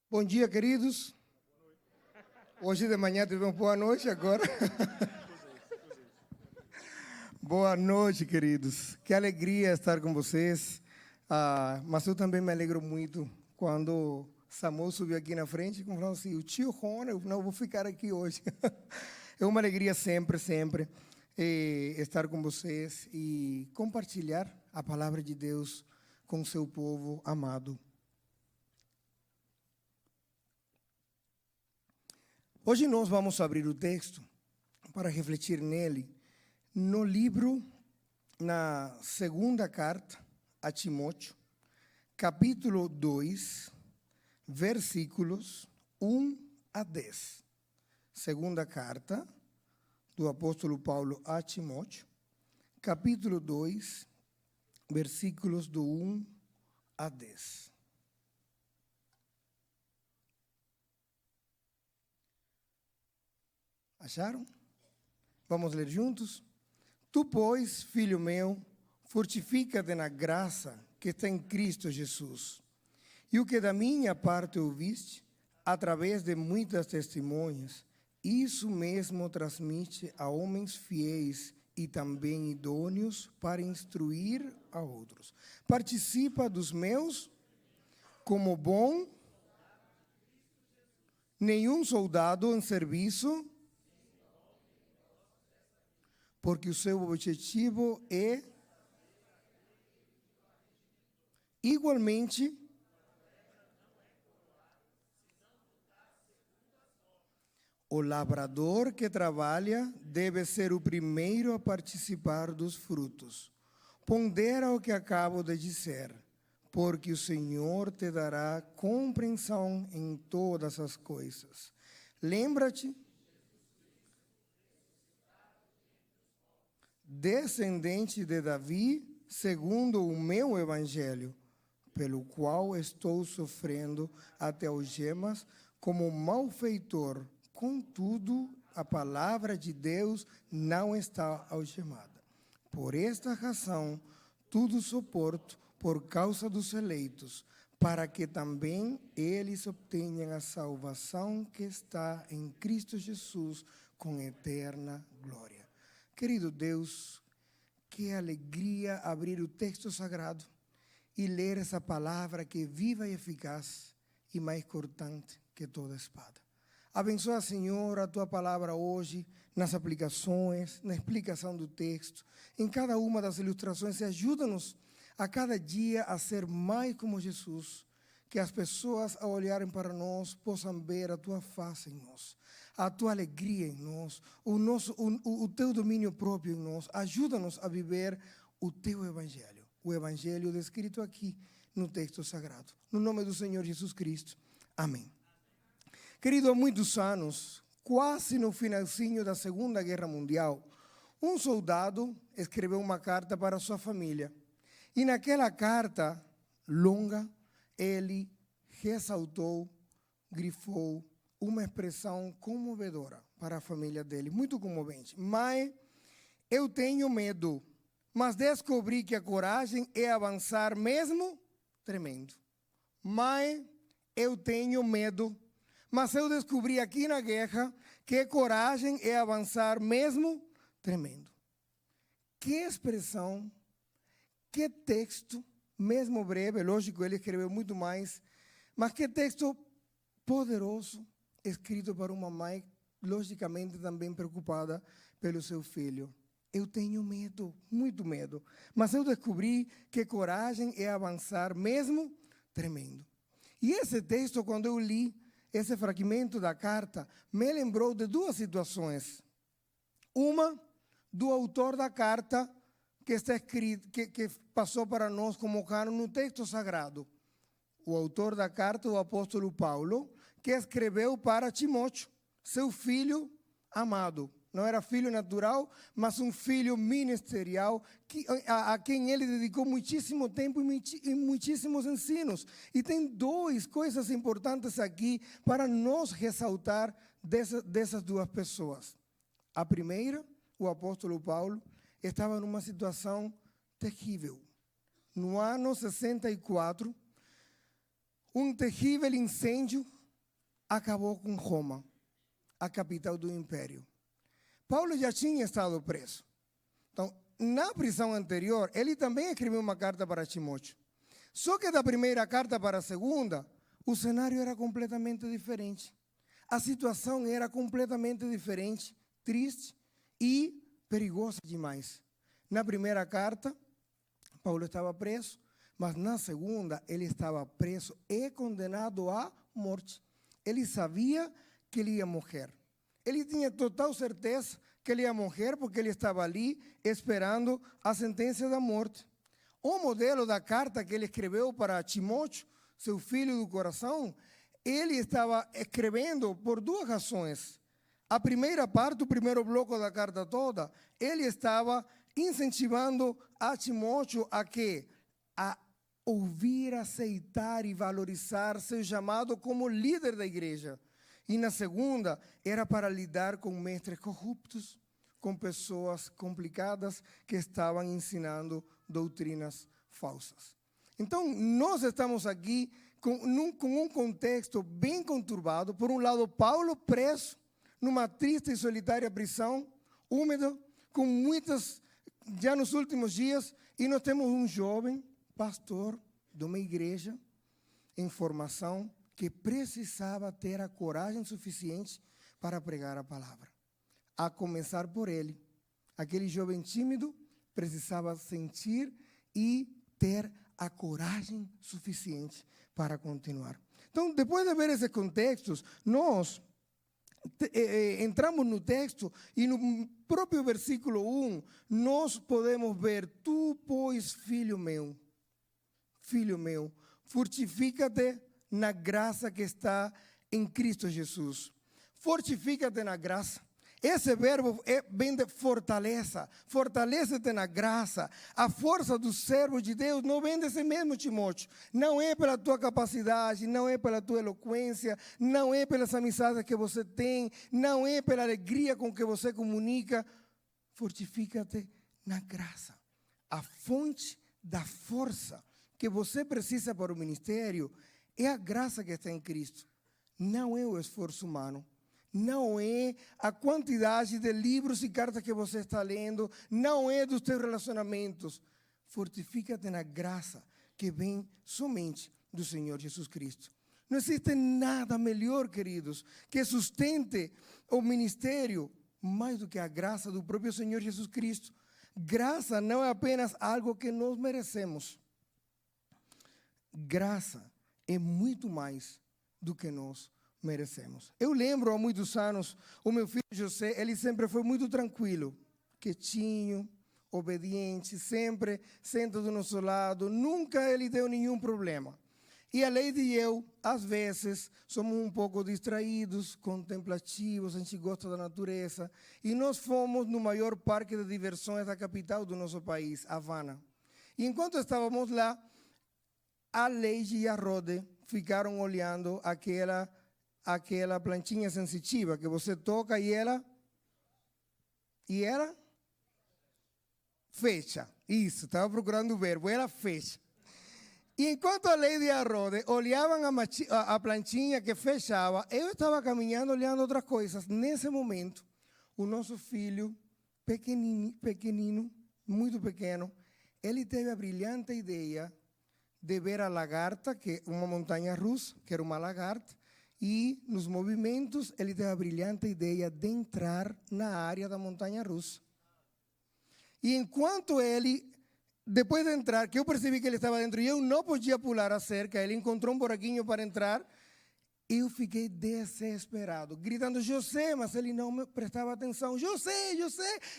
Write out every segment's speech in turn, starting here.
Bom dia, queridos. Hoje de manhã tivemos boa noite, agora. Boa noite, queridos. Que alegria estar com vocês. Mas eu também me alegro muito quando Samuel subiu aqui na frente e falou assim, o tio Rona, eu não vou ficar aqui hoje. É uma alegria sempre estar com vocês e compartilhar a palavra de Deus com o seu povo amado. Hoje nós vamos abrir o texto para refletir nele, no livro, na segunda carta a Timóteo, capítulo 2, versículos 1 a 10. Segunda carta do apóstolo Paulo a Timóteo, capítulo 2, versículos do 1 a 10. Acharam? Vamos ler juntos? Tu, pois, filho meu, fortifica-te na graça que está em Cristo Jesus. E o que da minha parte ouviste, através de muitas testemunhas, isso mesmo transmite a homens fiéis e também idôneos para instruir a outros. Participa dos meus como bom, nenhum soldado em serviço, porque o seu objetivo é, igualmente, o lavrador que trabalha deve ser o primeiro a participar dos frutos. Pondera o que acabo de dizer, porque o Senhor te dará compreensão em todas as coisas. Lembra-te, descendente de Davi, segundo o meu evangelho, pelo qual estou sofrendo até algemas como malfeitor. Contudo, a palavra de Deus não está algemada. Por esta razão, tudo suporto por causa dos eleitos, para que também eles obtenham a salvação que está em Cristo Jesus com eterna glória. Querido Deus, que alegria abrir o texto sagrado e ler essa palavra que é viva e eficaz e mais cortante que toda espada. Abençoa, Senhor, a Tua palavra hoje, nas aplicações, na explicação do texto, em cada uma das ilustrações, e ajuda-nos a cada dia a ser mais como Jesus, que as pessoas, ao olharem para nós, possam ver a Tua face em nós, a Tua alegria em nós, o Teu domínio próprio em nós. Ajuda-nos a viver o Teu Evangelho, o Evangelho descrito aqui no texto sagrado. No nome do Senhor Jesus Cristo. Amém. Querido, há muitos anos, quase no finalzinho da Segunda Guerra Mundial, um soldado escreveu uma carta para sua família. E naquela carta longa, ele ressaltou, grifou uma expressão comovedora para a família dele, muito comovente. Mãe, eu tenho medo, mas descobri que a coragem é avançar mesmo tremendo. Mãe, eu tenho medo, mas eu descobri aqui na guerra que coragem é avançar mesmo tremendo. Que expressão, que texto, mesmo breve, lógico, ele escreveu muito mais, mas que texto poderoso, escrito para uma mãe, logicamente também preocupada pelo seu filho. Eu tenho medo, muito medo, mas eu descobri que coragem é avançar mesmo tremendo. E esse texto, quando eu li esse fragmento da carta, me lembrou de duas situações. Uma, do autor da carta, que está escrito, que passou para nós como cânon no texto sagrado. O autor da carta, o apóstolo Paulo, que escreveu para Timóteo, seu filho amado. Não era filho natural, mas um filho ministerial a quem ele dedicou muitíssimo tempo e muitíssimos ensinos. E tem duas coisas importantes aqui para nós ressaltar dessas duas pessoas. A primeira, o apóstolo Paulo, estava numa situação terrível. No ano 64, um terrível incêndio acabou com Roma, a capital do império. Paulo já tinha estado preso. Então, na prisão anterior, ele também escreveu uma carta para Timóteo. Só que da primeira carta para a segunda, o cenário era completamente diferente. A situação era completamente diferente, triste e perigosa demais. Na primeira carta, Paulo estava preso, mas na segunda, ele estava preso e condenado à morte. Ele sabia que ele ia morrer. Ele tinha total certeza que ele ia morrer porque ele estava ali esperando a sentença da morte. O modelo da carta que ele escreveu para Timóteo, seu filho do coração, ele estava escrevendo por duas razões. A primeira parte, o primeiro bloco da carta toda, ele estava incentivando a Timóteo a quê? A ouvir, aceitar e valorizar seu chamado como líder da igreja. E na segunda, era para lidar com mestres corruptos, com pessoas complicadas que estavam ensinando doutrinas falsas. Então, nós estamos aqui com um contexto bem conturbado. Por um lado, Paulo preso numa triste e solitária prisão, úmido, com muitas, já nos últimos dias, e nós temos um jovem pastor de uma igreja em formação que precisava ter a coragem suficiente para pregar a palavra. A começar por ele. Aquele jovem tímido precisava sentir e ter a coragem suficiente para continuar. Então, depois de ver esses contextos, nós entramos no texto e no próprio versículo 1, nós podemos ver: tu, pois, filho meu, fortifica-te na graça que está em Cristo Jesus. Fortifica-te na graça. Esse verbo vem de fortaleza. Fortalece-te na graça. A força do servo de Deus não vem desse mesmo, Timóteo. Não é pela tua capacidade, não é pela tua eloquência, não é pelas amizades que você tem, não é pela alegria com que você comunica. Fortifica-te na graça. A fonte da força que você precisa para o ministério é a graça que está em Cristo. Não é o esforço humano. Não é a quantidade de livros e cartas que você está lendo. Não é dos teus relacionamentos. Fortifica-te na graça que vem somente do Senhor Jesus Cristo. Não existe nada melhor, queridos, que sustente o ministério mais do que a graça do próprio Senhor Jesus Cristo. Graça não é apenas algo que nós merecemos. Graça é muito mais do que nós merecemos. Eu lembro há muitos anos, o meu filho José, ele sempre foi muito tranquilo, quietinho, obediente, sempre senta do nosso lado, nunca ele deu nenhum problema. E a Lady e eu, às vezes, somos um pouco distraídos, contemplativos, a gente gosta da natureza, e nós fomos no maior parque de diversões da capital do nosso país, Havana. E enquanto estávamos lá, a Lady e a Rode ficaram olhando aquela plantinha sensitiva que você toca e ela fecha. Isso, estava procurando o verbo, ela fecha. E enquanto a Lady e a Rode olhavam a plantinha que fechava, eu estava caminhando olhando outras coisas. Nesse momento, o nosso filho, pequenino, muito pequeno, ele teve a brilhante ideia de ver a lagarta, que é uma montanha russa, que era uma lagarta, e nos movimentos ele teve a brilhante ideia de entrar na área da montanha russa. E enquanto ele, depois de entrar, que eu percebi que ele estava dentro e eu não podia pular a cerca, ele encontrou um buraquinho para entrar, eu fiquei desesperado, gritando José, mas ele não me prestava atenção, José,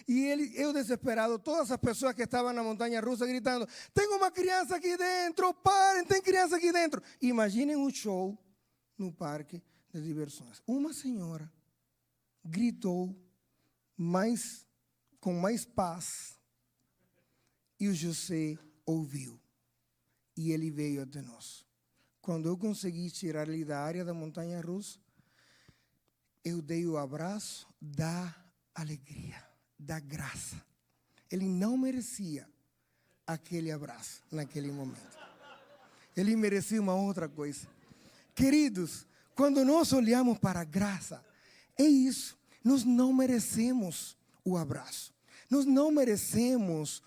e eu desesperado, todas as pessoas que estavam na montanha russa gritando, tem uma criança aqui dentro, parem, tem criança aqui dentro. Imaginem um show no parque de diversões. Uma senhora gritou com mais paz e o José ouviu e ele veio até nós. Quando eu consegui tirar ele da área da montanha russa, eu dei o abraço da alegria, da graça. Ele não merecia aquele abraço naquele momento. Ele merecia uma outra coisa. Queridos, Quando nós olhamos para a graça, é isso. Nós não merecemos o abraço. Nós não merecemos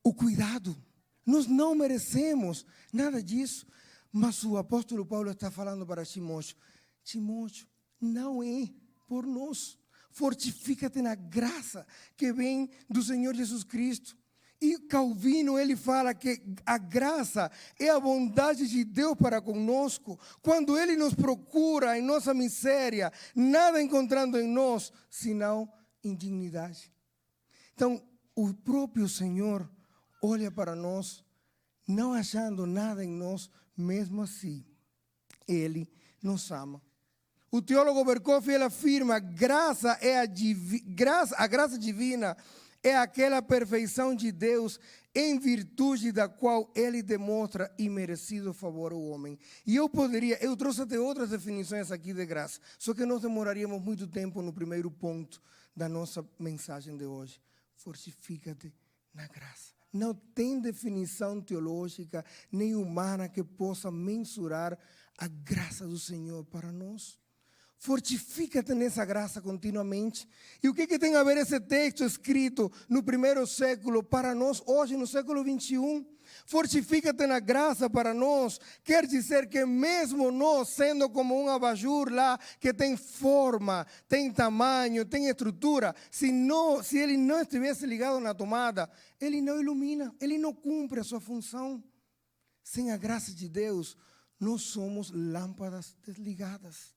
o cuidado. Nós não merecemos nada disso. Mas o apóstolo Paulo está falando para Timóteo. Timóteo, não é por nós. Fortifica-te na graça que vem do Senhor Jesus Cristo. E Calvino, ele fala que a graça é a bondade de Deus para conosco. Quando Ele nos procura em nossa miséria, nada encontrando em nós, senão indignidade. Então, o próprio Senhor olha para nós, não achando nada em nós, mesmo assim, Ele nos ama. O teólogo Berkhoff, ele afirma, a graça divina é aquela perfeição de Deus em virtude da qual Ele demonstra imerecido favor ao homem. E eu trouxe até outras definições aqui de graça, só que nós demoraríamos muito tempo no primeiro ponto da nossa mensagem de hoje. Fortifica-te na graça. Não tem definição teológica nem humana que possa mensurar a graça do Senhor para nós. Fortifica-te nessa graça continuamente. E o que tem a ver esse texto escrito no primeiro século para nós hoje, no século 21? Fortifica-te na graça para nós. Quer dizer que mesmo nós, sendo como um abajur lá, que tem forma, tem tamanho, tem estrutura, se ele não estivesse ligado na tomada, ele não ilumina, ele não cumpre a sua função. Sem a graça de Deus, nós somos lâmpadas desligadas.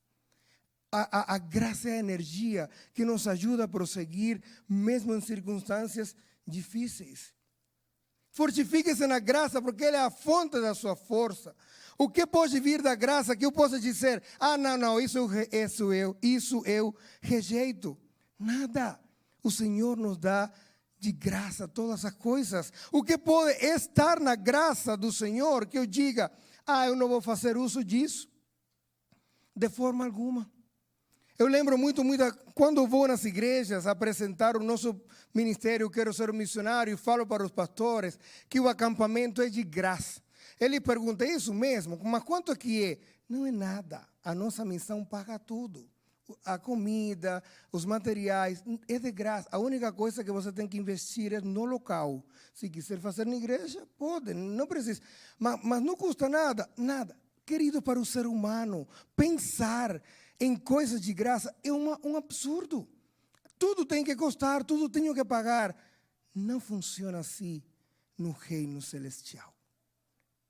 A graça é a energia que nos ajuda a prosseguir, mesmo em circunstâncias difíceis. Fortifique-se na graça, porque Ele é a fonte da sua força. O que pode vir da graça que eu possa dizer, não, isso eu rejeito? Nada. O Senhor nos dá de graça todas as coisas. O que pode estar na graça do Senhor, que eu diga, eu não vou fazer uso disso? De forma alguma. Eu lembro muito, quando eu vou nas igrejas apresentar o nosso ministério, eu quero ser um missionário, e falo para os pastores que o acampamento é de graça. Ele pergunta, é isso mesmo? Mas quanto é que é? Não é nada. A nossa missão paga tudo. A comida, os materiais, é de graça. A única coisa que você tem que investir é no local. Se quiser fazer na igreja, pode, não precisa. Mas não custa nada, nada. Querido, para o ser humano, pensar em coisas de graça é um absurdo. Tudo tem que custar, tudo tenho que pagar. Não funciona assim no reino celestial.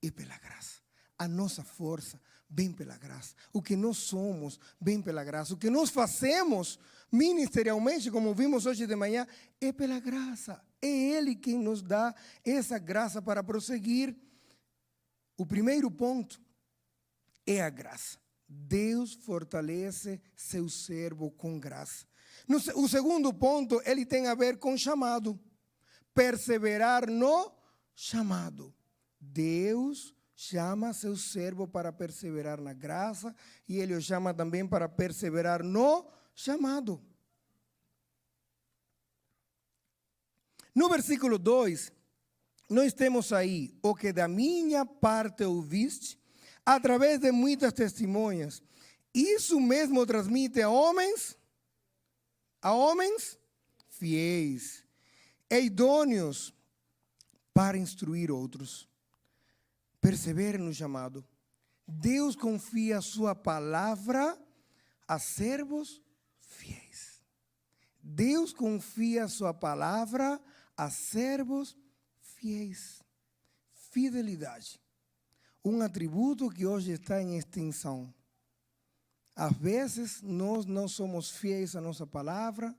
É pela graça. A nossa força vem pela graça. O que nós somos vem pela graça. O que nós fazemos ministerialmente, como vimos hoje de manhã, é pela graça. É Ele quem nos dá essa graça para prosseguir. O primeiro ponto é a graça. Deus fortalece seu servo com graça. O segundo ponto, ele tem a ver com chamado. Perseverar no chamado. Deus chama seu servo para perseverar na graça e Ele o chama também para perseverar no chamado. No versículo 2, nós temos aí, o que da minha parte ouviste, através de muitas testemunhas, isso mesmo transmite a homens fiéis e idôneos para instruir outros. Persevere no chamado. Deus confia a sua palavra a servos fiéis. Deus confia a sua palavra a servos fiéis. Fidelidade. Um atributo que hoje está em extinção. Às vezes, nós não somos fiéis à nossa palavra.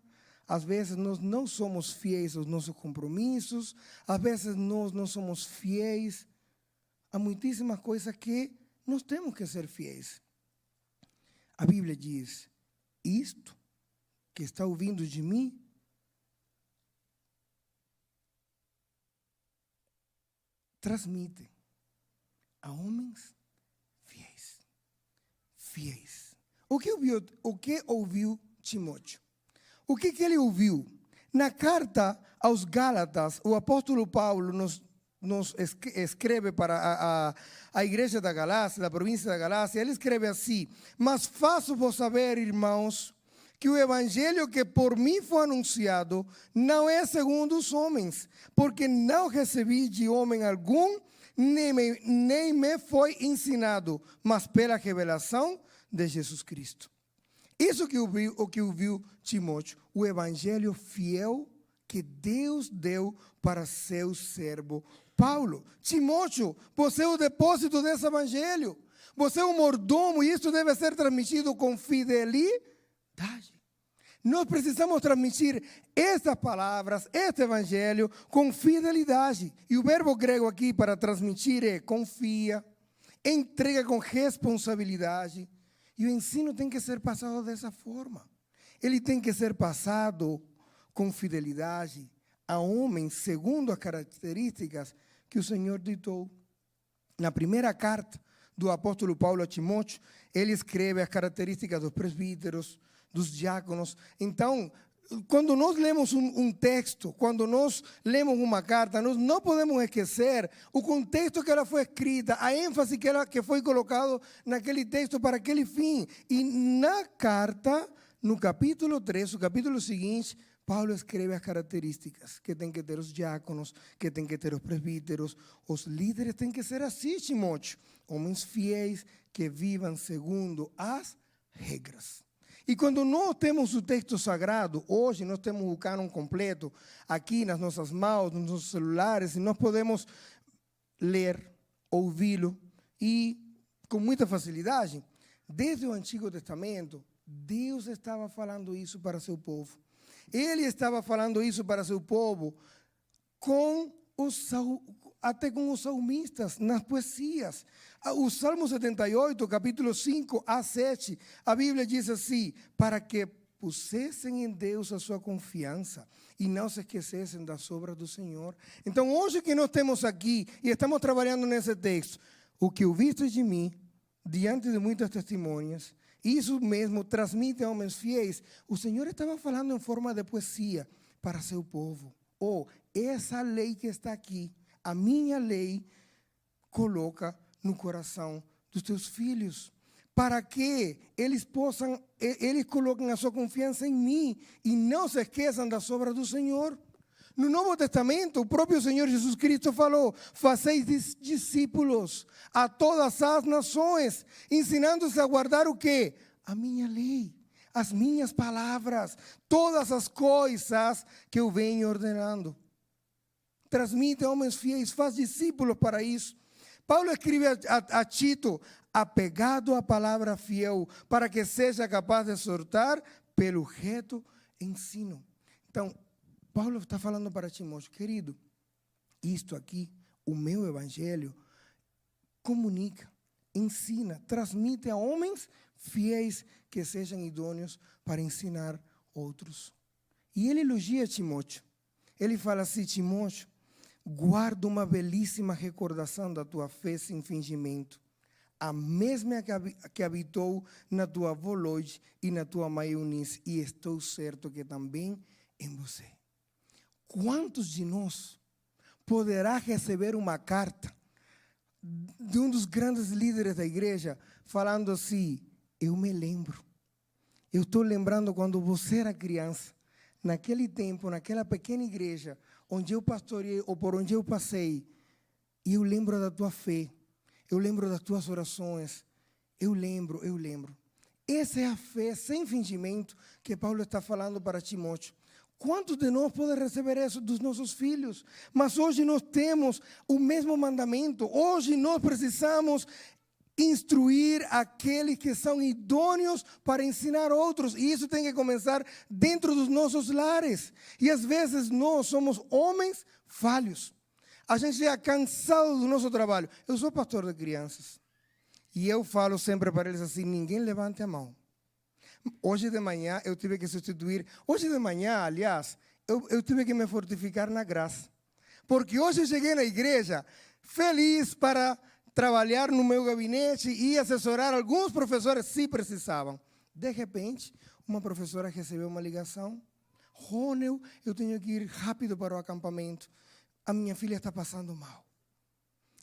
Às vezes, nós não somos fiéis aos nossos compromissos. Às vezes, nós não somos fiéis a muitíssimas coisas que nós temos que ser fiéis. A Bíblia diz, isto que está ouvindo de mim, transmite a homens fiéis. Fiéis. O que ouviu Timóteo? O que ele ouviu? Na carta aos Gálatas, o apóstolo Paulo nos nos escreve para a igreja da Galácia, da província da Galácia, ele escreve assim: mas faço-vos saber, irmãos, que o evangelho que por mim foi anunciado não é segundo os homens, porque não recebi de homem algum, nem me foi ensinado, mas pela revelação de Jesus Cristo. Isso que ouviu Timóteo, o evangelho fiel que Deus deu para seu servo Paulo. Timóteo, você é o depósito desse evangelho. Você é o mordomo e isso deve ser transmitido com fidelidade. Nós precisamos transmitir essas palavras, este evangelho, com fidelidade. E o verbo grego aqui para transmitir é confia, entrega com responsabilidade. E o ensino tem que ser passado dessa forma. Ele tem que ser passado com fidelidade a homens segundo as características que o Senhor ditou. Na primeira carta do apóstolo Paulo a Timóteo, ele escreve as características dos presbíteros, dos diáconos. Então, quando nós lemos um texto, quando nós lemos uma carta, nós não podemos esquecer o contexto que ela foi escrita, a ênfase que foi colocado naquele texto para aquele fim. E na carta, no capítulo 3, o capítulo seguinte, Paulo escreve as características que tem que ter os diáconos, que tem que ter os presbíteros, os líderes têm que ser assim, Timóteo, homens fiéis que vivam segundo as regras. E quando nós temos o texto sagrado, hoje nós temos o cânon completo aqui nas nossas mãos, nos nossos celulares, e nós podemos ler, ouvi-lo, e com muita facilidade. Desde o Antigo Testamento, Deus estava falando isso para seu povo. Ele estava falando isso para seu povo até com os salmistas, nas poesias. O Salmo 78, capítulo 5 a 7, a Bíblia diz assim: para que pusessem em Deus a sua confiança e não se esquecessem das obras do Senhor. Então, hoje que nós temos aqui e estamos trabalhando nesse texto, o que ouviste de mim, diante de muitas testemunhas, isso mesmo transmite a homens fiéis. O Senhor estava falando em forma de poesia para seu povo. Essa lei que está aqui, a minha lei, coloca no coração dos teus filhos, para que eles coloquem a sua confiança em mim e não se esqueçam das obras do Senhor. No Novo Testamento, o próprio Senhor Jesus Cristo falou: fazeis discípulos a todas as nações, ensinando-os a guardar o quê? A minha lei, as minhas palavras, todas as coisas que eu venho ordenando. Transmite a homens fiéis, faz discípulos para isso. Paulo escreve a Tito: apegado à palavra fiel, para que seja capaz de exortar pelo reto ensino. Então, Paulo está falando para Timóteo: querido, isto aqui, o meu evangelho, comunica, ensina, transmite a homens fiéis que sejam idôneos para ensinar outros. E ele elogia Timóteo. Ele fala assim: Timóteo, guarda uma belíssima recordação da tua fé sem fingimento, a mesma que habitou na tua avó Loide e na tua mãe Eunice, e estou certo que também em você. Quantos de nós poderá receber uma carta de um dos grandes líderes da igreja falando assim: eu me lembro, eu estou lembrando quando você era criança, naquele tempo, naquela pequena igreja onde eu pastoreei ou por onde eu passei, e eu lembro da tua fé, eu lembro das tuas orações, eu lembro. Essa é a fé sem fingimento que Paulo está falando para Timóteo. Quantos de nós podem receber isso dos nossos filhos? Mas hoje nós temos o mesmo mandamento. Hoje nós precisamos instruir aqueles que são idôneos para ensinar outros. E isso tem que começar dentro dos nossos lares. E às vezes nós somos homens falhos. A gente é cansado do nosso trabalho. Eu sou pastor de crianças. E eu falo sempre para eles assim: ninguém levante a mão. Hoje de manhã eu tive que substituir. Hoje de manhã, aliás, eu tive que me fortificar na graça. Porque hoje eu cheguei na igreja feliz para trabalhar no meu gabinete e assessorar alguns professores se precisavam. De repente, uma professora recebeu uma ligação: Ronel, eu tenho que ir rápido para o acampamento. A minha filha está passando mal.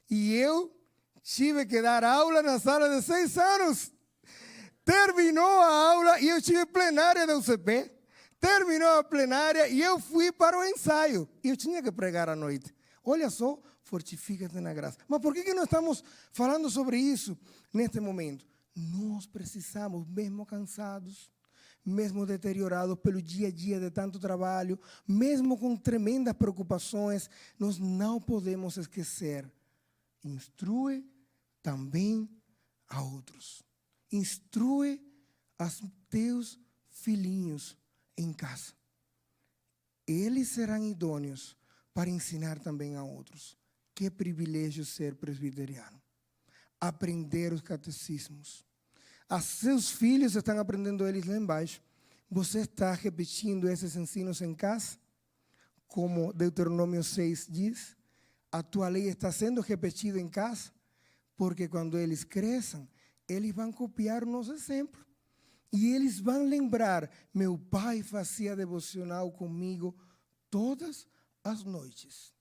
E eu tive que dar aula na sala de 6 anos. Terminou a aula e eu tive plenária da UCP. Terminou a plenária e eu fui para o ensaio. E eu tinha que pregar à noite. Olha só, fortifica-te na graça. Mas por que nós estamos falando sobre isso neste momento? Nós precisamos, mesmo cansados, mesmo deteriorados pelo dia a dia de tanto trabalho, mesmo com tremendas preocupações, nós não podemos esquecer. Instrui também a outros. Instrui aos teus filhinhos em casa. Eles serão idôneos para ensinar também a outros. Que privilégio ser presbiteriano. Aprender os catecismos. Os seus filhos estão aprendendo eles lá embaixo. Você está repetindo esses ensinos em casa? Como Deuteronômio 6 diz, a tua lei está sendo repetida em casa, porque quando eles cresçam, eles vão copiar o nosso exemplo. E eles vão lembrar, meu pai fazia devocional comigo todas as noites.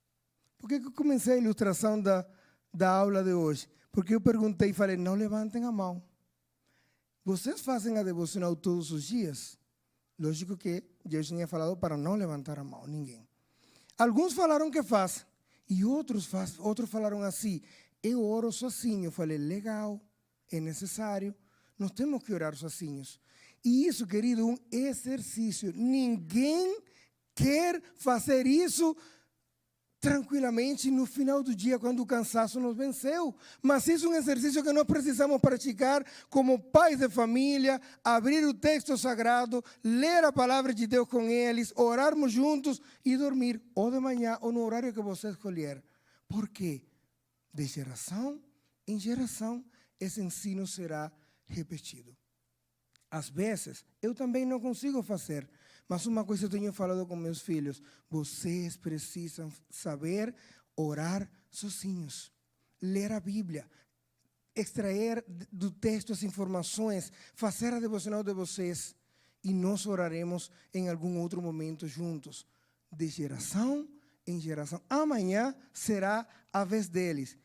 Por que eu comecei a ilustração da aula de hoje? Porque eu perguntei e falei, não levantem a mão. Vocês fazem a devocional todos os dias? Lógico que eu tinha falado para não levantar a mão, ninguém. Alguns falaram que fazem, e outros falaram assim, eu oro sozinho. Eu falei, legal, é necessário, nós temos que orar sozinhos. E isso, querido, é um exercício. Ninguém quer fazer isso tranquilamente no final do dia, quando o cansaço nos venceu. Mas isso é um exercício que nós precisamos praticar como pais de família, abrir o texto sagrado, ler a palavra de Deus com eles, orarmos juntos e dormir, ou de manhã, ou no horário que você escolher. Por quê? De geração em geração, esse ensino será repetido. Às vezes, eu também não consigo fazer, mas uma coisa eu tenho falado com meus filhos, vocês precisam saber orar sozinhos, ler a Bíblia, extrair do texto as informações, fazer a devocional de vocês, e nós oraremos em algum outro momento juntos, de geração em geração. Amanhã será a vez deles,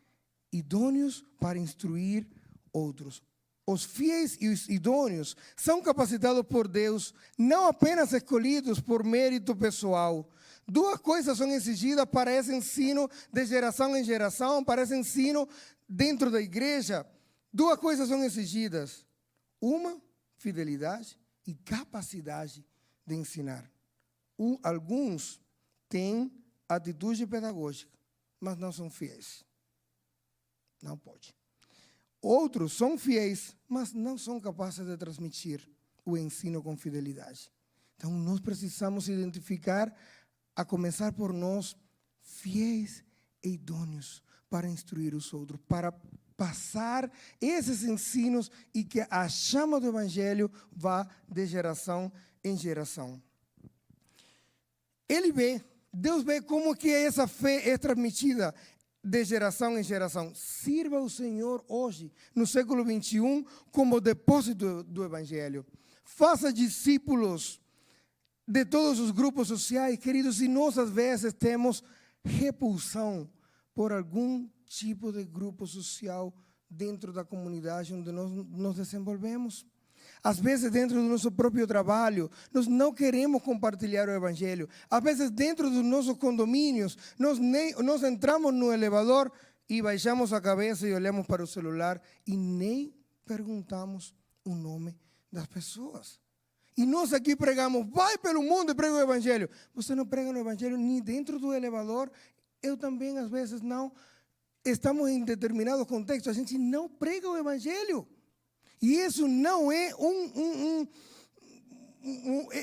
idôneos para instruir outros. Os fiéis e os idôneos são capacitados por Deus, não apenas escolhidos por mérito pessoal. Duas coisas são exigidas para esse ensino de geração em geração, para esse ensino dentro da igreja. Duas coisas são exigidas. Uma, fidelidade e capacidade de ensinar. Alguns têm atitude pedagógica, mas não são fiéis. Não pode. Outros são fiéis, mas não são capazes de transmitir o ensino com fidelidade. Então, nós precisamos identificar, a começar por nós, fiéis e idôneos para instruir os outros, para passar esses ensinos e que a chama do Evangelho vá de geração em geração. Deus vê como que essa fé é transmitida de geração em geração. Sirva o Senhor hoje, no século 21, como depósito do Evangelho. Faça discípulos de todos os grupos sociais, queridos, e nós às vezes temos repulsão por algum tipo de grupo social dentro da comunidade onde nós nos desenvolvemos. Às vezes, dentro do nosso próprio trabalho, nós não queremos compartilhar o Evangelho. Às vezes, dentro dos nossos condomínios, nós entramos no elevador e baixamos a cabeça e olhamos para o celular e nem perguntamos o nome das pessoas. E nós aqui pregamos, vai pelo mundo e prega o Evangelho. Você não prega o Evangelho nem dentro do elevador. Eu também, às vezes, não. Estamos em determinado contexto, a gente não prega o Evangelho. E isso não é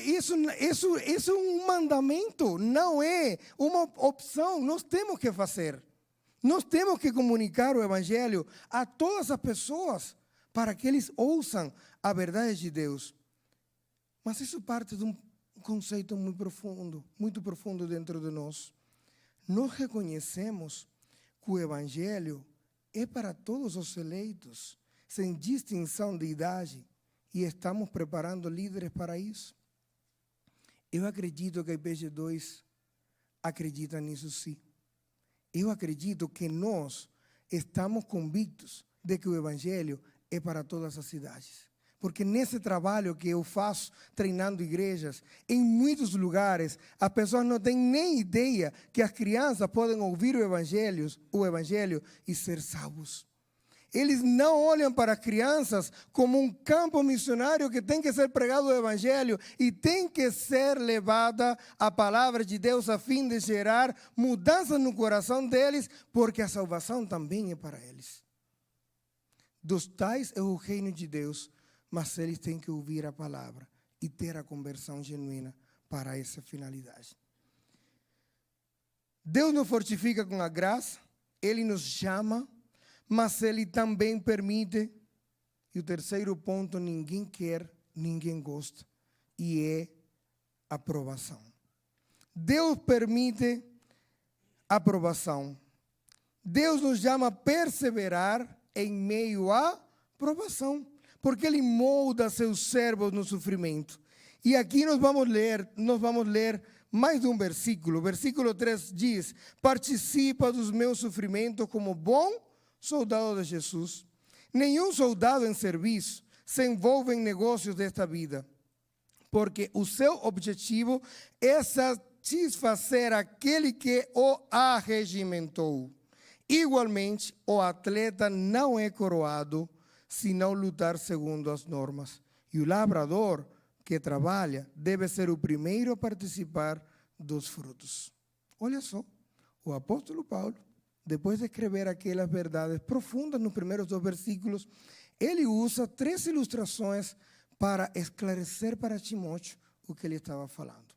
isso é um mandamento, não é uma opção. Nós temos que fazer. Nós temos que comunicar o Evangelho a todas as pessoas para que eles ouçam a verdade de Deus. Mas isso parte de um conceito muito profundo dentro de nós. Nós reconhecemos que o Evangelho é para todos os eleitos, sem distinção de idade, e estamos preparando líderes para isso. Eu acredito que a IPG2 acredita nisso sim. Eu acredito que nós estamos convictos de que o evangelho é para todas as cidades. Porque nesse trabalho que eu faço, treinando igrejas, em muitos lugares, as pessoas não têm nem ideia que as crianças podem ouvir o evangelho e ser salvos. Eles não olham para as crianças como um campo missionário que tem que ser pregado o evangelho e tem que ser levada a palavra de Deus a fim de gerar mudança no coração deles, porque a salvação também é para eles. Dos tais é o reino de Deus, mas eles têm que ouvir a palavra e ter a conversão genuína para essa finalidade. Deus nos fortifica com a graça, Ele nos chama, mas Ele também permite. E o terceiro ponto, ninguém quer, ninguém gosta, e é aprovação. Deus permite aprovação. Deus nos chama a perseverar em meio à provação, porque Ele molda seus servos no sofrimento. E aqui nós vamos ler mais de um versículo. Versículo 3 diz: participa dos meus sofrimentos como bom soldado de Jesus. Nenhum soldado em serviço se envolve em negócios desta vida, porque o seu objetivo é satisfazer aquele que o arregimentou. Igualmente, o atleta não é coroado se não lutar segundo as normas. E o lavrador que trabalha deve ser o primeiro a participar dos frutos. Olha só, o apóstolo Paulo, depois de escrever aquelas verdades profundas nos primeiros 2 versículos, ele usa 3 ilustrações para esclarecer para Timóteo o que ele estava falando.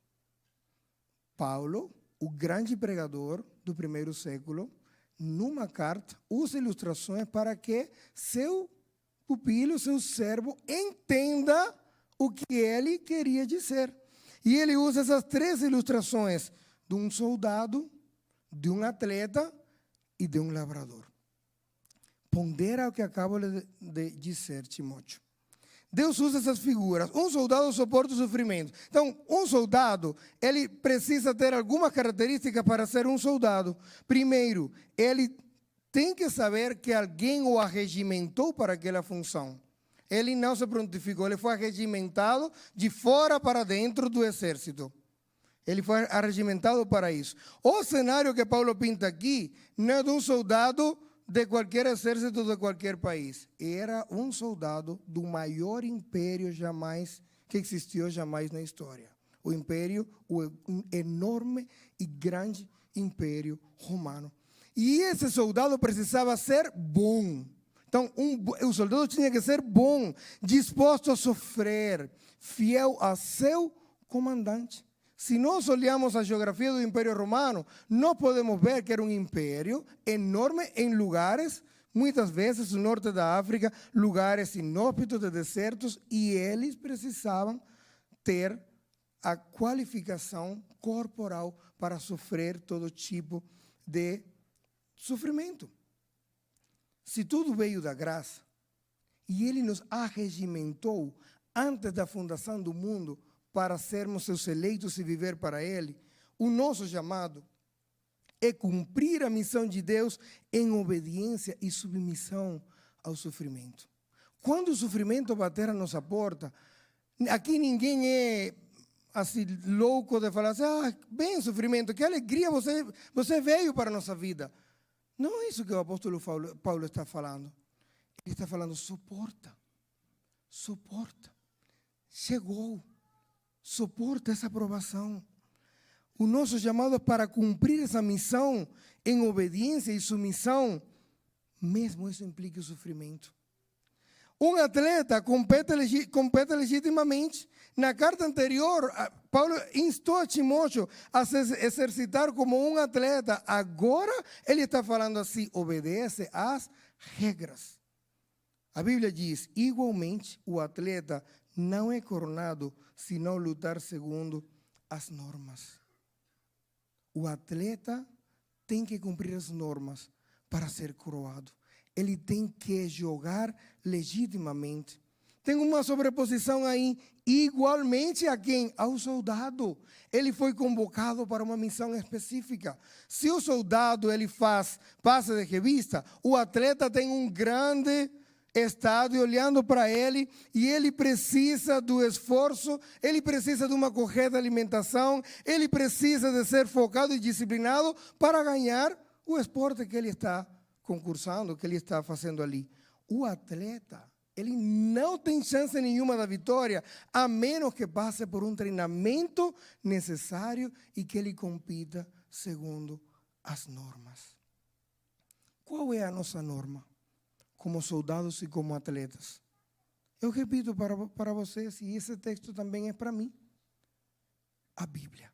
Paulo, o grande pregador do primeiro século, numa carta, usa ilustrações para que seu pupilo, seu servo, entenda o que ele queria dizer. E ele usa essas 3 ilustrações de um soldado, de um atleta e de um lavrador. Pondera o que acabo de dizer, Timóteo. Deus usa essas figuras. Um soldado suporta o sofrimento. Então, um soldado, ele precisa ter algumas características para ser um soldado. Primeiro, ele tem que saber que alguém o arregimentou para aquela função. Ele não se prontificou, ele foi arregimentado de fora para dentro do exército. Ele foi arregimentado para isso. O cenário que Paulo pinta aqui não é de um soldado de qualquer exército de qualquer país. Era um soldado do maior império que existiu jamais na história. O enorme e grande império romano. E esse soldado precisava ser bom. Então, o soldado tinha que ser bom, disposto a sofrer, fiel a seu comandante. Se nós olhamos a geografia do Império Romano, nós podemos ver que era um império enorme em lugares, muitas vezes no norte da África, lugares inóspitos, de desertos, e eles precisavam ter a qualificação corporal para sofrer todo tipo de sofrimento. Se tudo veio da graça, e Ele nos arregimentou antes da fundação do mundo para sermos seus eleitos e viver para Ele, o nosso chamado é cumprir a missão de Deus em obediência e submissão ao sofrimento. Quando o sofrimento bater a nossa porta, aqui ninguém é assim louco de falar assim, bem sofrimento, que alegria, você veio para a nossa vida. Não é isso que o apóstolo Paulo está falando. Ele está falando, suporta. Chegou. Suporta essa aprovação. O nosso chamado é para cumprir essa missão em obediência e submissão, mesmo isso implica o sofrimento. Um atleta compete legitimamente. Na carta anterior, Paulo instou a Timóteo a se exercitar como um atleta. Agora, ele está falando assim, obedece às regras. A Bíblia diz, igualmente, o atleta não é coronado se não lutar segundo as normas. O atleta tem que cumprir as normas para ser coroado. Ele tem que jogar legitimamente. Tem uma sobreposição aí, igualmente a quem? Ao soldado. Ele foi convocado para uma missão específica. Se o soldado ele passa de revista, o atleta tem um grande estádio olhando para ele e ele precisa do esforço, ele precisa de uma correta alimentação, ele precisa de ser focado e disciplinado para ganhar o esporte que ele está concursando, que ele está fazendo ali. O atleta, ele não tem chance nenhuma da vitória, a menos que passe por um treinamento necessário e que ele compita segundo as normas. Qual é a nossa norma? Como soldados e como atletas. Eu repito para vocês, e esse texto também é para mim, a Bíblia.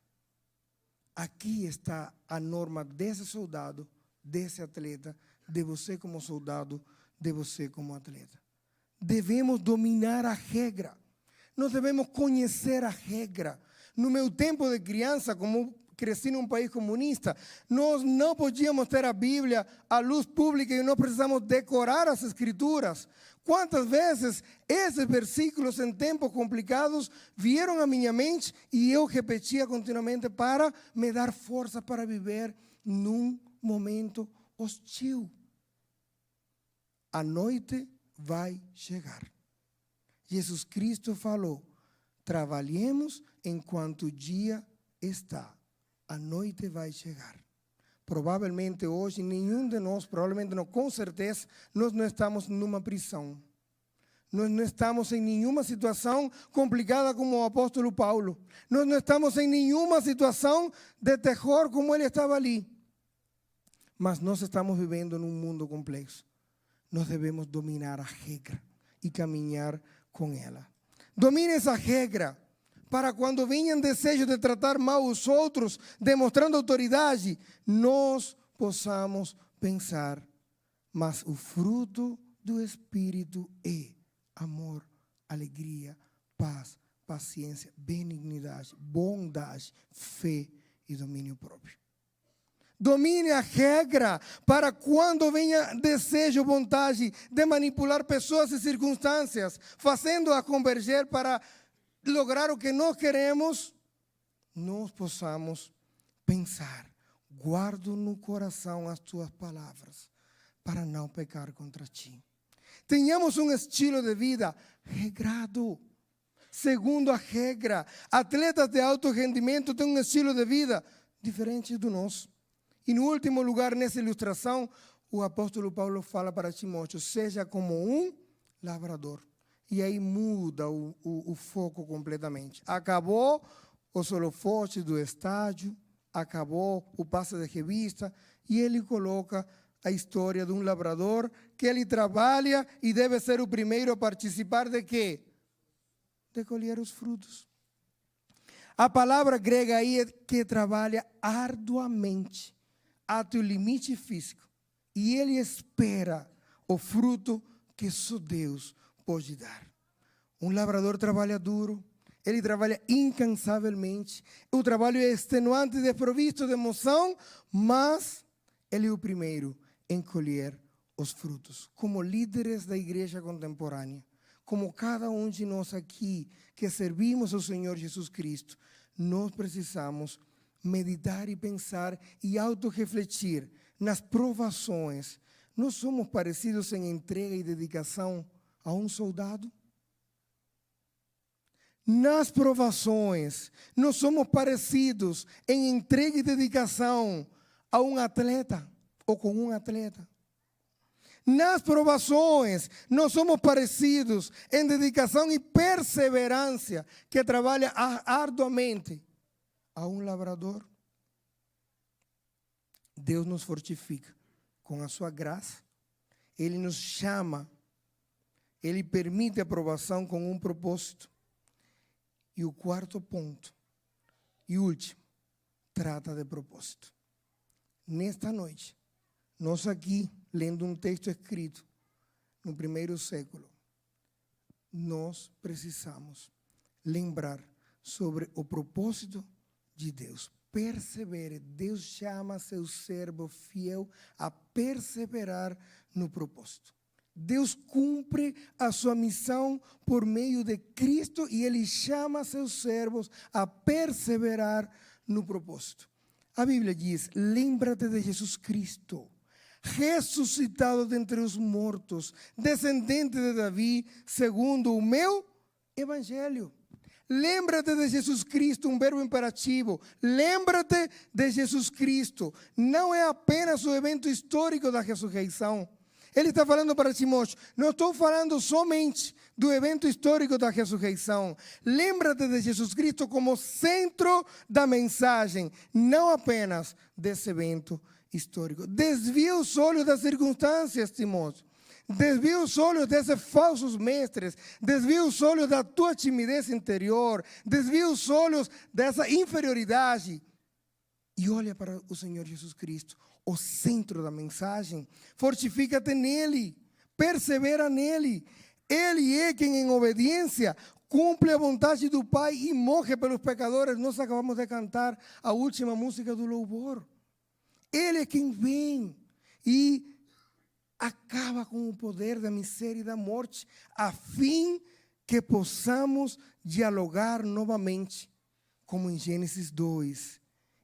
Aqui está a norma desse soldado, desse atleta, de você como soldado, de você como atleta. Devemos dominar a regra. Nós devemos conhecer a regra. No meu tempo de criança, como cresci num país comunista, nós não podíamos ter a Bíblia à luz pública e nós precisamos decorar as Escrituras. Quantas vezes esses versículos em tempos complicados vieram à minha mente e eu repetia continuamente para me dar força para viver num momento hostil. A noite vai chegar. Jesus Cristo falou: trabalhemos enquanto o dia está. A noite vai chegar. Provavelmente hoje, nenhum de nós, provavelmente não, com certeza, nós não estamos numa prisão. Nós não estamos em nenhuma situação complicada como o apóstolo Paulo. Nós não estamos em nenhuma situação de terror como ele estava ali. Mas nós estamos vivendo num mundo complexo. Nós devemos dominar a regra e caminhar com ela. Domine essa regra, para quando venham desejo de tratar mal os outros, demonstrando autoridade, nós possamos pensar, mas o fruto do Espírito é amor, alegria, paz, paciência, benignidade, bondade, fé e domínio próprio. Domine a regra para quando venha desejo, vontade de manipular pessoas e circunstâncias, fazendo-a converger para lograr o que nós queremos, nós possamos pensar: guardo no coração as tuas palavras para não pecar contra ti. Tenhamos um estilo de vida regrado, segundo a regra. Atletas de alto rendimento têm um estilo de vida diferente do nosso. E no último lugar, nessa ilustração, o apóstolo Paulo fala para Timóteo: seja como um lavrador. E aí muda o foco completamente. Acabou os holofotes do estádio, acabou o passe de revista, e ele coloca a história de um lavrador que ele trabalha e deve ser o primeiro a participar de quê? De colher os frutos. A palavra grega aí é que trabalha arduamente, até o limite físico. E ele espera o fruto que só Deus pode dar. Um lavrador trabalha duro, ele trabalha incansavelmente. O trabalho é extenuante, desprovisto de emoção, mas ele é o primeiro em colher os frutos. Como líderes da igreja contemporânea, como cada um de nós aqui que servimos ao Senhor Jesus Cristo, nós precisamos meditar e pensar e autorrefletir nas provações. Nós somos parecidos em entrega e dedicação a um soldado? Nas provações, nós somos parecidos em entrega e dedicação a um atleta ou com um atleta? Nas provações, nós somos parecidos em dedicação e perseverança que trabalha arduamente a um lavrador? Deus nos fortifica com a sua graça. Ele nos chama. Ele permite a provação com um propósito. E o quarto ponto, e último, trata de propósito. Nesta noite, nós aqui, lendo um texto escrito no primeiro século, nós precisamos lembrar sobre o propósito de Deus. Persevere. Deus chama seu servo fiel a perseverar no propósito. Deus cumpre a sua missão por meio de Cristo e Ele chama seus servos a perseverar no propósito. A Bíblia diz: lembra-te de Jesus Cristo, ressuscitado dentre os mortos, descendente de Davi, segundo o meu evangelho. Lembra-te de Jesus Cristo, um verbo imperativo. Lembra-te de Jesus Cristo. Não é apenas o evento histórico da ressurreição. Ele está falando para Timóteo: não estou falando somente do evento histórico da ressurreição. Lembra-te de Jesus Cristo como centro da mensagem, não apenas desse evento histórico. Desvia os olhos das circunstâncias, Timóteo. Desvia os olhos desses falsos mestres, desvia os olhos da tua timidez interior, desvia os olhos dessa inferioridade e olha para o Senhor Jesus Cristo, o centro da mensagem. Fortifica-te nele, persevera nele. Ele é quem em obediência cumpre a vontade do Pai e morre pelos pecadores. Nós acabamos de cantar a última música do louvor. Ele é quem vem e acaba com o poder da miséria e da morte, a fim que possamos dialogar novamente, como em Gênesis 2,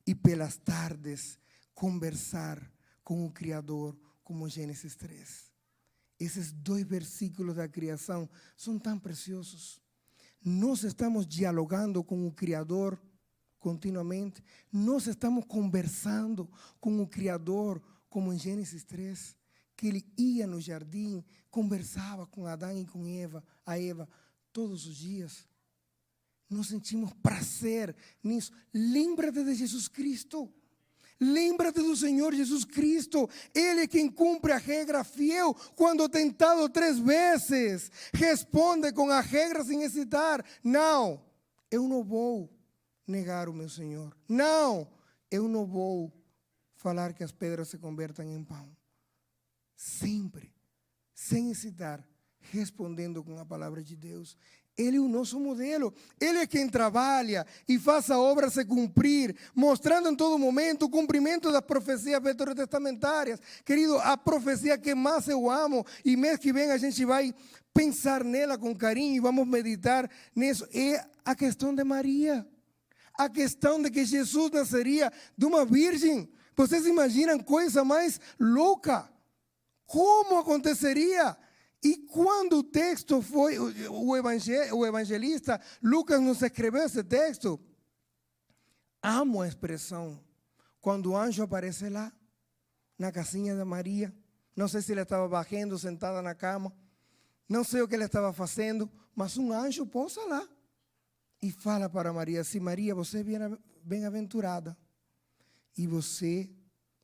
e pelas tardes conversar com o Criador, como em Gênesis 3. Esses 2 versículos da criação são tão preciosos. Nós estamos dialogando com o Criador continuamente, nós estamos conversando com o Criador, como em Gênesis 3. Que ele ia no jardim, conversava com Adão e com Eva todos os dias. Nós sentimos prazer nisso. Lembra-te de Jesus Cristo. Lembra-te do Senhor Jesus Cristo. Ele é quem cumpre a regra fiel quando tentado 3 vezes. Responde com a regra sem hesitar: não, eu não vou negar o meu Senhor. Não, eu não vou falar que as pedras se convertam em pão. Sempre, sem hesitar, respondendo com a palavra de Deus. Ele é o nosso modelo. Ele é quem trabalha e faz a obra se cumprir, mostrando em todo momento o cumprimento das profecias veterotestamentárias. Querido, a profecia que mais eu amo, e mês que vem a gente vai pensar nela com carinho e vamos meditar nisso, é a questão de Maria. A questão de que Jesus nasceria de uma virgem. Vocês imaginam coisa mais louca? Como aconteceria? E quando o texto foi, o evangelista Lucas nos escreveu esse texto, amo a expressão, quando o anjo aparece lá, na casinha da Maria, não sei se ele estava varrendo, sentada na cama, não sei o que ele estava fazendo, mas um anjo pousa lá e fala para Maria assim: Maria, você é bem-aventurada e você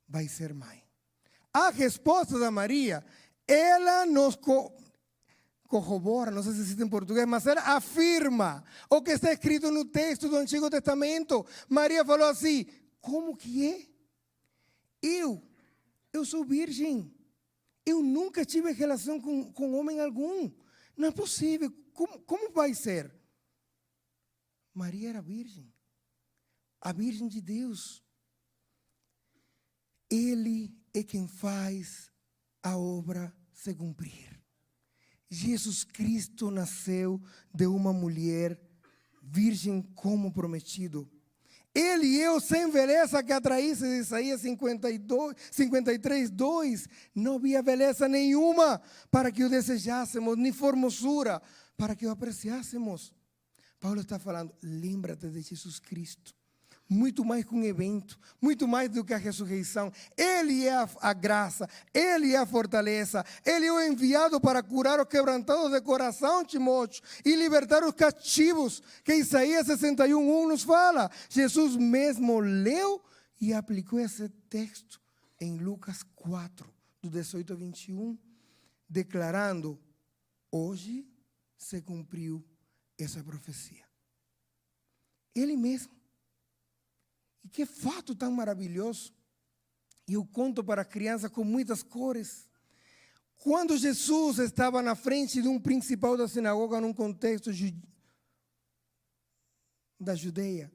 vai ser mãe. A resposta da Maria, ela nos corrobora, não sei se existe em português, mas ela afirma o que está escrito no texto do Antigo Testamento. Maria falou assim: como que é? Eu sou virgem. Eu nunca tive relação com homem algum. Não é possível. Como vai ser? Maria era virgem. A virgem de Deus. Ele é quem faz a obra se cumprir. Jesus Cristo nasceu de uma mulher virgem como prometido. Ele é o sem beleza que atraísse de Isaías 53:2. Não havia beleza nenhuma para que o desejássemos, nem formosura para que o apreciássemos. Paulo está falando: lembra-te de Jesus Cristo. Muito mais que um evento, muito mais do que a ressurreição. Ele é a graça, Ele é a fortaleza, Ele é o enviado para curar os quebrantados de coração, Timóteo, e libertar os cativos, que Isaías 61:1 nos fala. Jesus mesmo leu e aplicou esse texto em Lucas 4, do 18 a 21, declarando: hoje se cumpriu essa profecia. Ele mesmo. E que fato tão maravilhoso. E eu conto para crianças com muitas cores. Quando Jesus estava na frente de um principal da sinagoga, num contexto da Judeia,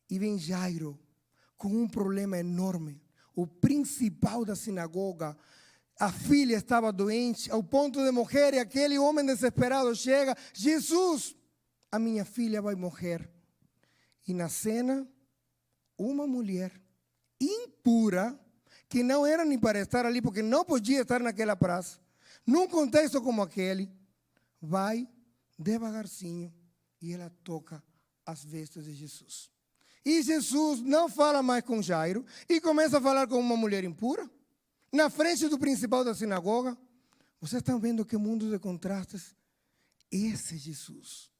e vem Jairo com um problema enorme. O principal da sinagoga, A filha estava doente, ao ponto de morrer, e aquele homem desesperado chega: Jesus, a minha filha vai morrer. E na cena, uma mulher impura, que não era nem para estar ali, porque não podia estar naquela praça, num contexto como aquele, vai devagarzinho e ela toca as vestes de Jesus. E Jesus não fala mais com Jairo e começa a falar com uma mulher impura, na frente do principal da sinagoga. Vocês estão vendo que mundo de contrastes? Esse Jesus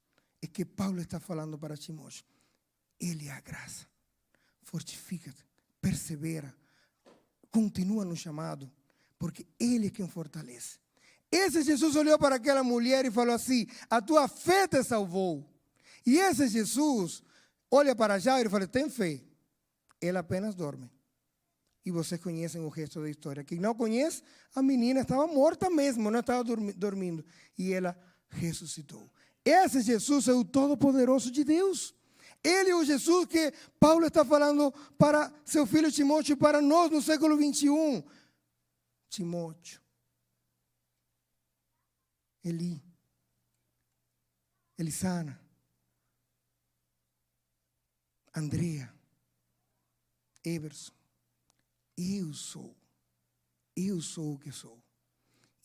é que Paulo está falando para Timóteo. Ele é a graça. Fortifica-te, persevera, continua no chamado, porque Ele é quem fortalece. Esse Jesus olhou para aquela mulher e falou assim: a tua fé te salvou. E esse Jesus olha para Jairo e fala: tem fé, ele apenas dorme. E vocês conhecem o resto da história. Quem não conhece, a menina estava morta mesmo, não estava dormindo. E ela ressuscitou. Esse Jesus é o Todo-Poderoso de Deus. Ele é o Jesus que Paulo está falando para seu filho Timóteo e para nós no século 21. Timóteo, Elisana, Andrea, Everson, eu sou o que sou.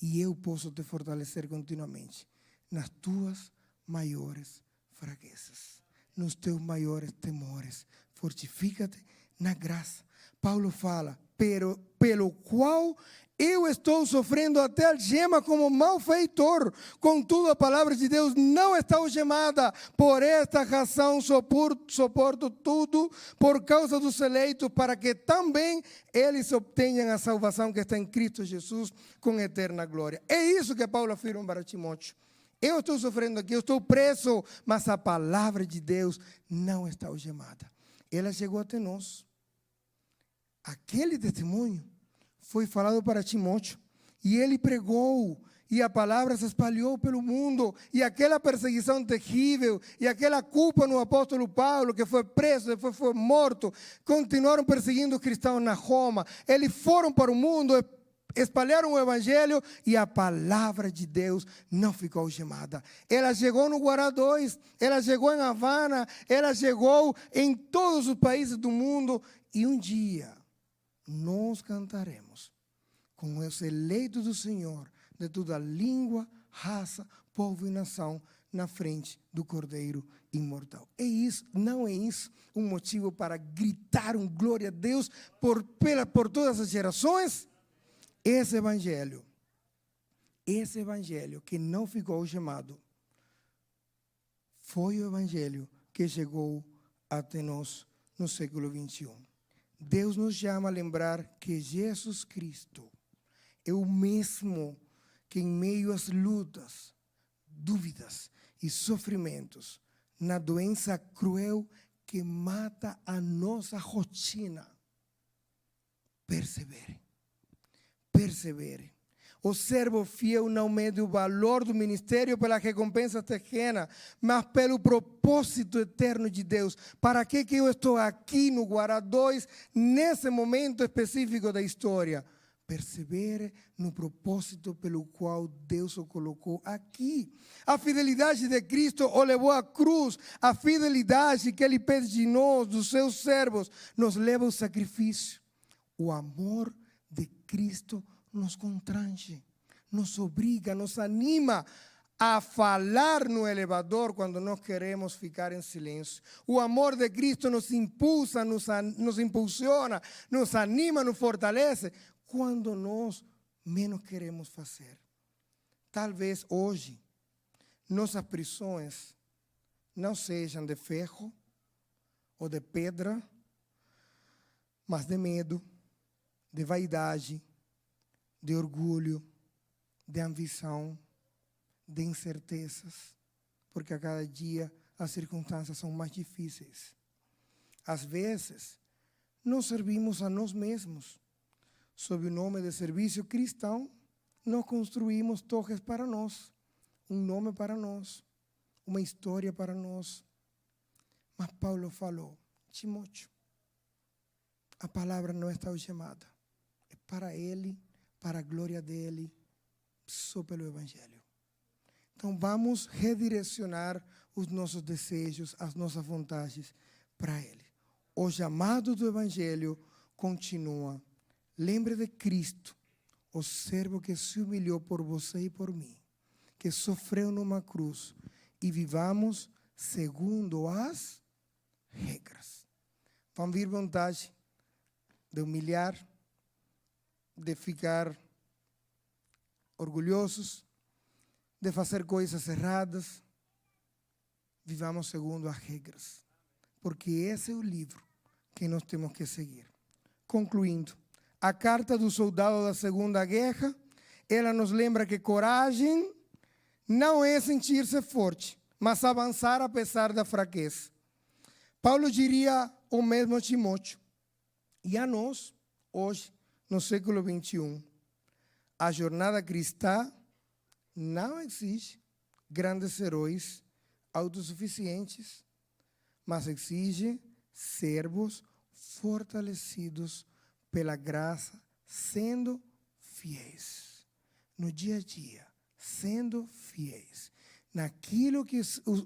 E eu posso te fortalecer continuamente nas tuas maiores fraquezas, nos teus maiores temores. Fortifica-te na graça. Paulo fala: pelo qual eu estou sofrendo até algema como malfeitor. Contudo, a palavra de Deus não está algemada. Por esta razão suporto tudo por causa dos eleitos, para que também eles obtenham a salvação que está em Cristo Jesus com eterna glória. É isso que Paulo afirma para Timóteo. Eu estou sofrendo aqui, eu estou preso, mas a palavra de Deus não está algemada. Ela chegou até nós. Aquele testemunho foi falado para Timóteo, e ele pregou, e a palavra se espalhou pelo mundo, e aquela perseguição terrível, e aquela culpa no apóstolo Paulo, que foi preso, depois foi morto, continuaram perseguindo os cristãos na Roma. Eles foram para o mundo, espalharam o evangelho, e a palavra de Deus não ficou algemada. Ela chegou no Guará 2, ela chegou em Havana, ela chegou em todos os países do mundo, e um dia nós cantaremos com os eleitos do Senhor, de toda língua, raça, povo e nação, na frente do Cordeiro imortal. É isso, não é isso um motivo para gritar um glória a Deus por todas as gerações? Esse evangelho que não ficou algemado, foi o evangelho que chegou até nós no século 21. Deus nos chama a lembrar que Jesus Cristo é o mesmo que em meio às lutas, dúvidas e sofrimentos, na doença cruel que mata a nossa rotina, persevere. O servo fiel não mede o valor do ministério pela recompensa terrena, mas pelo propósito eterno de Deus. Para que eu estou aqui no Guará 2, nesse momento específico da história? Persevere no propósito pelo qual Deus o colocou aqui. A fidelidade de Cristo o levou à cruz. A fidelidade que Ele pede de nós, dos seus servos, nos leva ao sacrifício. O amor de Cristo nos constrange, nos obriga, nos anima a falar no elevador quando nós queremos ficar em silêncio. O amor de Cristo nos impulsa, nos impulsiona, nos anima, nos fortalece quando nós menos queremos fazer. Talvez hoje nossas prisões não sejam de ferro ou de pedra, mas de medo, de vaidade, de orgulho, de ambição, de incertezas, porque a cada dia as circunstâncias são mais difíceis. Às vezes, nós servimos a nós mesmos. Sob o nome de serviço cristão, nós construímos torres para nós, um nome para nós, uma história para nós. Mas Paulo falou: Timóteo, a palavra não está algemada, é para ele, para a glória dele, só pelo Evangelho. Então vamos redirecionar os nossos desejos, as nossas vontades para ele. O chamado do Evangelho continua. Lembre de Cristo, o servo que se humilhou por você e por mim, que sofreu numa cruz, e vivamos segundo as regras. Vão vir vontade de humilhar, de ficar orgulhosos, de fazer coisas erradas. Vivamos segundo as regras, porque esse é o livro que nós temos que seguir. Concluindo, a carta do soldado da Segunda Guerra, ela nos lembra que coragem não é sentir-se forte, mas avançar apesar da fraqueza. Paulo diria o mesmo a Timóteo. E a nós, hoje, no século XXI, a jornada cristã não exige grandes heróis autossuficientes, mas exige servos fortalecidos pela graça, sendo fiéis. No dia a dia, sendo fiéis. Naquilo que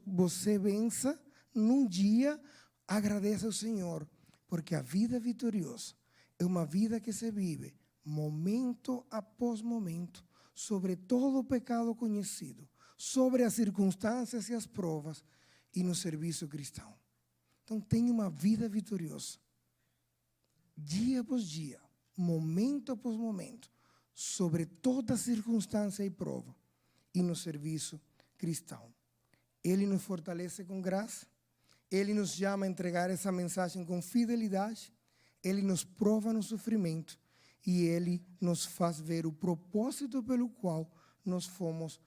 você vença, num dia, agradeça ao Senhor, porque a vida vitoriosa é uma vida que se vive momento após momento, sobre todo o pecado conhecido, sobre as circunstâncias e as provas, e no serviço cristão. Então, tenha uma vida vitoriosa, dia após dia, momento após momento, sobre toda circunstância e prova, e no serviço cristão. Ele nos fortalece com graça, ele nos chama a entregar essa mensagem com fidelidade, ele nos prova no sofrimento, e ele nos faz ver o propósito pelo qual nós fomos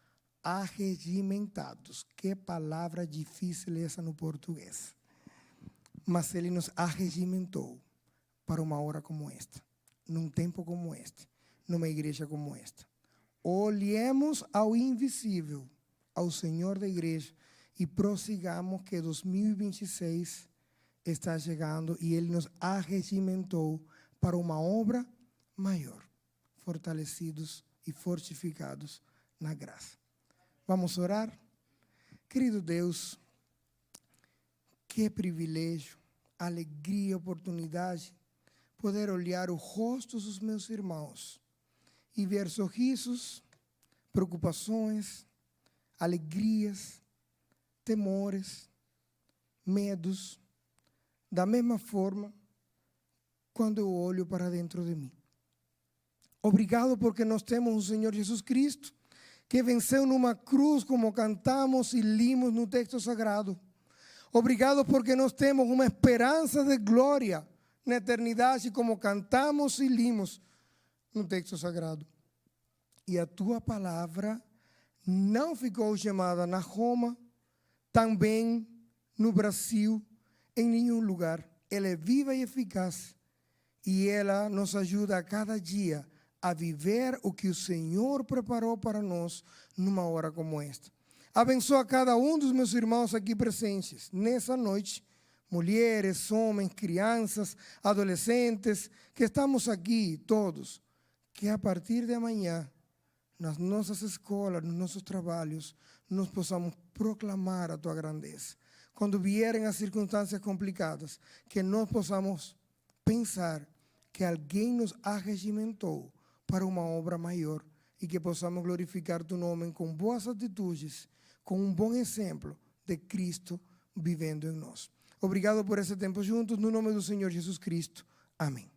arregimentados. Que palavra difícil essa no português. Mas ele nos arregimentou para uma hora como esta, num tempo como este, numa igreja como esta. Olhemos ao invisível, ao Senhor da igreja, e prossigamos que 2026 está chegando e ele nos arregimentou para uma obra maior, fortalecidos e fortificados na graça. Vamos orar? Querido Deus, que privilégio, alegria, oportunidade, poder olhar o rosto dos meus irmãos e ver sorrisos, preocupações, alegrias, temores, medos, da mesma forma, quando eu olho para dentro de mim. Obrigado porque nós temos o Senhor Jesus Cristo, que venceu numa cruz, como cantamos e limos no texto sagrado. Obrigado porque nós temos uma esperança de glória na eternidade, como cantamos e limos no texto sagrado. E a tua palavra não ficou chamada na Roma, também no Brasil, em nenhum lugar. Ela é viva e eficaz, e ela nos ajuda a cada dia a viver o que o Senhor preparou para nós numa hora como esta. Abençoa cada um dos meus irmãos aqui presentes nessa noite, mulheres, homens, crianças, adolescentes, que estamos aqui todos, que a partir de amanhã, nas nossas escolas, nos nossos trabalhos, nós possamos proclamar a tua grandeza. Quando vierem as circunstâncias complicadas, que nós possamos pensar que alguém nos arregimentou para uma obra maior e que possamos glorificar tu nome com boas atitudes, com um bom exemplo de Cristo vivendo em nós. Obrigado por esse tempo juntos, no nome do Senhor Jesus Cristo. Amém.